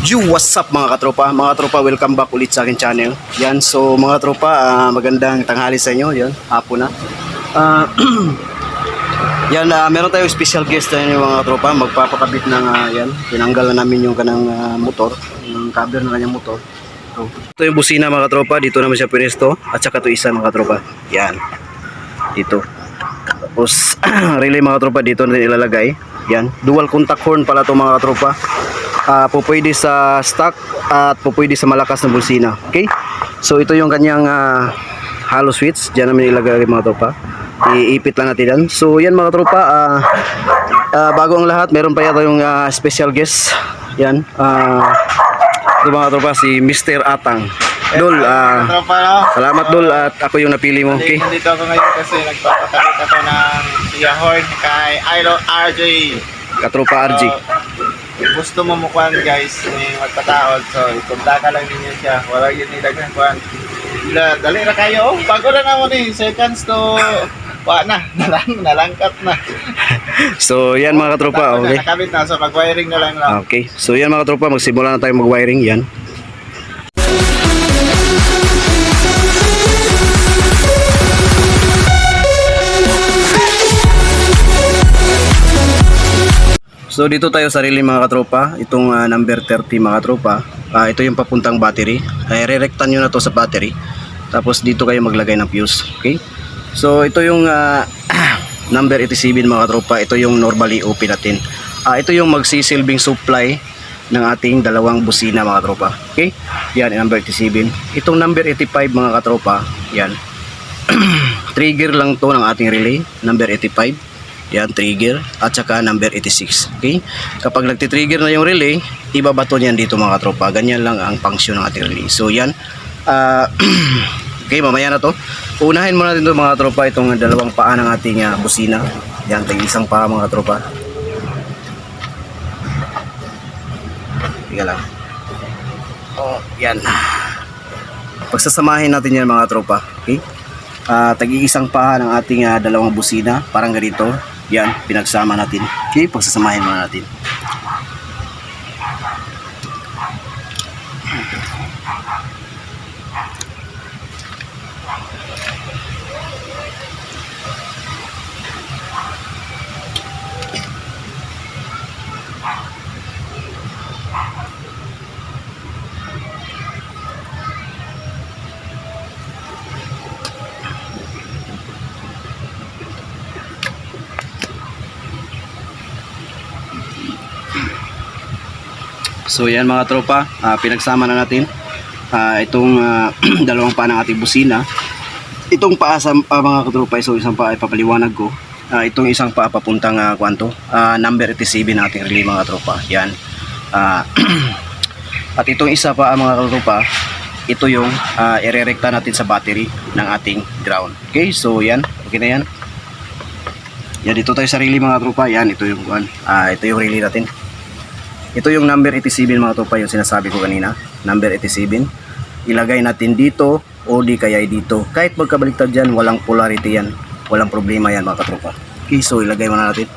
What's up mga katropa? Mga tropa, welcome back ulit sa akin channel. Yan, so mga tropa, magandang tanghali sa inyo. Yan, hapon na. Yan, meron tayong special guest na yung mga tropa. Magpapakabit ng, yan, tinanggal na namin yung kanang motor, yung cover na kanyang motor. So, ito yung busina mga tropa, dito naman siya pwesto. At saka ito isa mga tropa. Yan, dito. Tapos, relay mga tropa, dito natin ilalagay. Yan, dual contact horn pala ito mga tropa. Pupwede sa stock at pupwede sa malakas na bulsina. Okay? So ito yung kanyang hollow switch. Diyan namin ilagay mga tropa. Iipit lang natin yan. So yan mga tropa, bago ang lahat, meron pa yata yung special guest. Yan. Ito mga tropa, si Mr. Atang. Dol, salamat Dol at ako yung napili mo. Okay? Nandito ako ngayon kasi nagpapakabit ako ng Tia Horn kay Idol RJ. Katropa RJ. Gusto mo mukuhan guys ni magpataod, so ipunta ka lang ninyo siya, wala yun nilagyan kuhan. Dali na kayo, bago na naman seconds to nalangkat na. So yan mga katropa, okay. Nakabit na, so mag-wiring na lang. Okay, so yan mga katropa, magsimula na tayo mag-wiring. Yan. So dito tayo sa relay mga katropa, itong number 30 mga katropa, ito yung papuntang battery. Re-rectan nyo na to sa battery, tapos dito kayo maglagay ng fuse. Okay, so ito yung number 87 mga katropa, ito yung normally OP natin. Ito yung magsisilbing supply ng ating dalawang busina mga katropa. Okay, yan number 87. Itong number 85 mga katropa, yan trigger lang to ng ating relay, number 85. Yan, trigger at saka number 86. Okay? Kapag nagti-trigger na yung relay, ibabato niyan dito mga katropa. Ganyan lang ang function ng ating relay. So yan. Okay, mamaya na to. Unahin muna natin to mga katropa, itong dalawang paa ng ating busina. Yan, isang paa mga katropa. Tiga lang. Oh, yan. Pagsasamahin natin yan mga katropa. Okay? Tag-iisang paa ng ating dalawang busina, parang ganito. Yan, pinagsama natin. Okay, pagsasamahin muna natin. So yan mga tropa, pinagsama na natin itong dalawang paa ng ating busina. Itong paa sa mga katropa, so isang paa ay papaliwanag ko. Itong isang paa papuntang number 87 ng ating relay mga tropa. Yan. At itong isa pa mga katropa, ito yung irerekta natin sa battery ng ating ground. Okay, so yan, okay na yan. Yan, dito tayo sa relay mga tropa. Yan, ito yung ito yung relay natin. Ito yung number 87 mga tropa, yung sinasabi ko kanina, number 87. Ilagay natin dito o di kaya dito. Kahit magkabaliktad dyan, walang polarity yan. Walang problema yan mga tropa. Okay, so ilagay muna natin.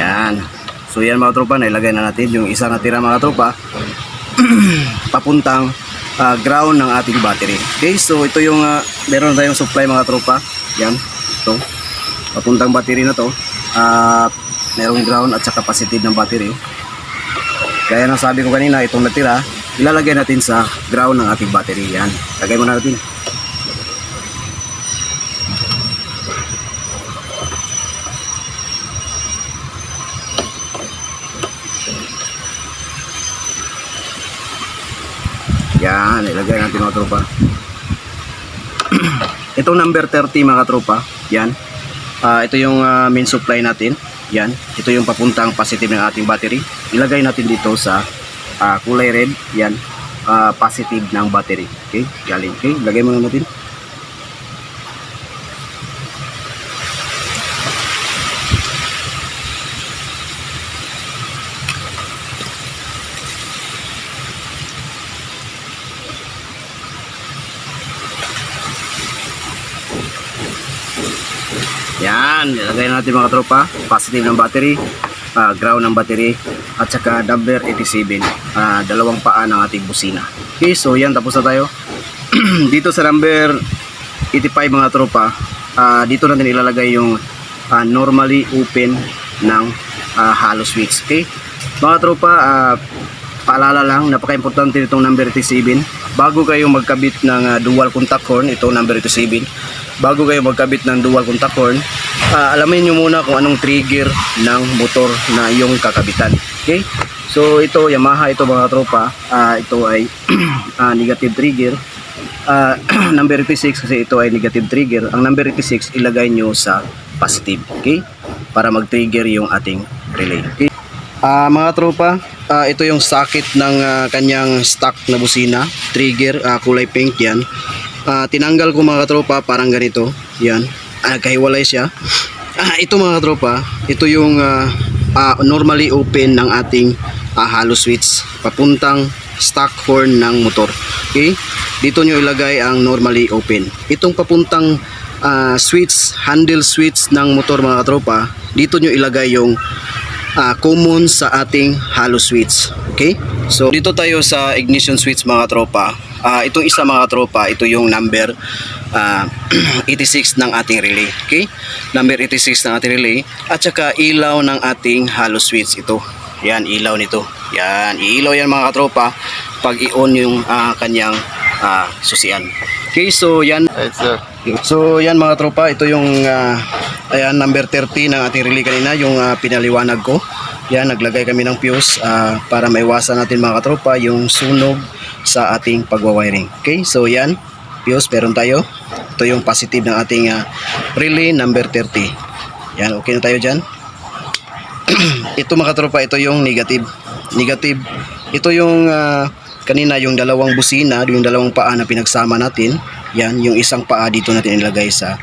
Yan. So yan mga tropa, nailagay na natin yung isa natira mga tropa papuntang ground ng ating battery. Okay, so ito yung meron tayong supply mga tropa. Yan, ito papuntang battery na to. Merong ground at saka positive ng battery. Kaya nang sabi ko kanina, itong natira ilalagay natin sa ground ng ating battery. Yan, lagay muna natin. Yan, ilagay natin mga tropa. Itong number 30 mga tropa, yan. Ito yung main supply natin. Yan, ito yung papuntang positive ng ating battery. Ilagay natin dito sa kulay red. Yan, positive ng battery. Okay, galing. Okay, lagay muna natin. Yan, ilagay natin mga katropa. Positive ng battery, ground ng battery, at saka number 87, dalawang paa ng ating busina. Okay, so yan, tapos na tayo. Dito sa number 85 mga tropa, dito natin ilalagay yung normally open ng hollow switch. Okay, mga tropa, paalala lang, napaka-importante nitong number 87. Bago kayo magkabit ng dual contact horn, ito number 87, bago kayo magkabit ng dual contact horn, alamin nyo muna kung anong trigger ng motor na yung kakabitan. Okay, so ito Yamaha, ito mga tropa, ito ay negative trigger. Number 86 kasi ito ay negative trigger. Ang number 86 ilagay nyo sa positive, okay, para mag-trigger yung ating relay. Okay, mga tropa, ito yung socket ng kanyang stock na busina, trigger, kulay pink yan. Tinanggal ko mga tropa, parang ganito yan, nagkahiwalay siya. Ito mga tropa, ito yung normally open ng ating hollow switch papuntang stock horn ng motor. Okay, dito nyo ilagay ang normally open. Itong papuntang switch, handle switch ng motor mga tropa, dito nyo ilagay yung common sa ating hollow switch. Okay, so dito tayo sa ignition switch mga tropa. Itong isa mga tropa, ito yung number 86 ng ating relay. Okay, number 86 ng ating relay, at saka ilaw ng ating hollow switch. Ito, yan, ilaw nito. Yan, iilaw yan mga tropa pag i-on yung kanyang susian. Okay, so yan. Right, sir. So yan mga tropa, ito yung ayan, number 30 ng ating relay kanina, yung pinaliwanag ko. Yan, naglagay kami ng fuse para maiwasan natin mga tropa yung sunog sa ating pagwawiring. Okay, so yan, fuse meron tayo. Ito yung positive ng ating relay number 30. Yan, okay na tayo dyan. Ito mga tropa, ito yung negative. Ito yung kanina yung dalawang busina, yung dalawang paa na pinagsama natin. Yan, yung isang paa dito natin ilagay sa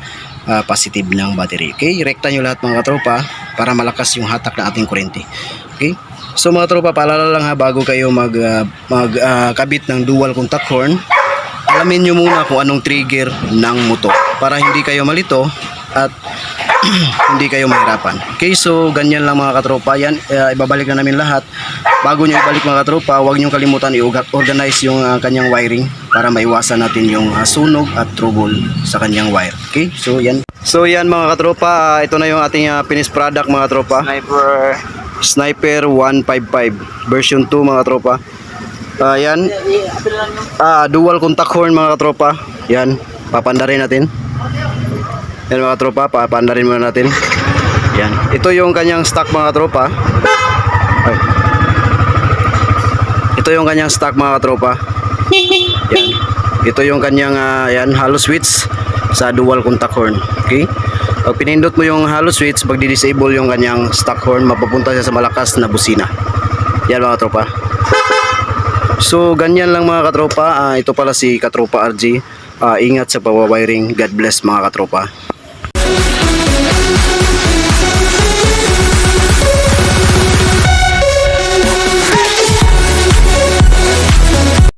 positive ng battery. Okay, rekta nyo lahat mga tropa para malakas yung hatak ng ating kuryente. Okay, so mga tropa, paalala lang bago kayo magkabit ng dual contact horn, alamin nyo muna kung anong trigger ng motor para hindi kayo malito at hindi kayo mahirapan. Okay, so ganyan lang mga katropa. Yan, ibabalik na namin lahat. Bago nyo ibalik mga katropa, huwag nyo kalimutan i-organize yung kanyang wiring para maiwasan natin yung sunog at trouble sa kanyang wire. Okay, so yan. So yan mga katropa, ito na yung ating finished product mga tropa. Sniper 155 version 2 mga tropa. Yan, dual contact horn mga katropa. Yan, papandarin natin. Yan mga tropa, papandarin muna natin. Yan, ito yung kanyang stock mga tropa. Ay. Ito yung kanyang stock mga tropa. Yan, ito yung kanyang yan, hollow switch sa dual contact horn. Okay, pag pinindot mo yung hollow switch, pag di-disable yung kanyang stock horn, mapupunta siya sa malakas na busina. Yan mga tropa. So ganyan lang mga katropa. Ito pala si Katropa RG. Ingat sa pagwawiring. God bless mga katropa.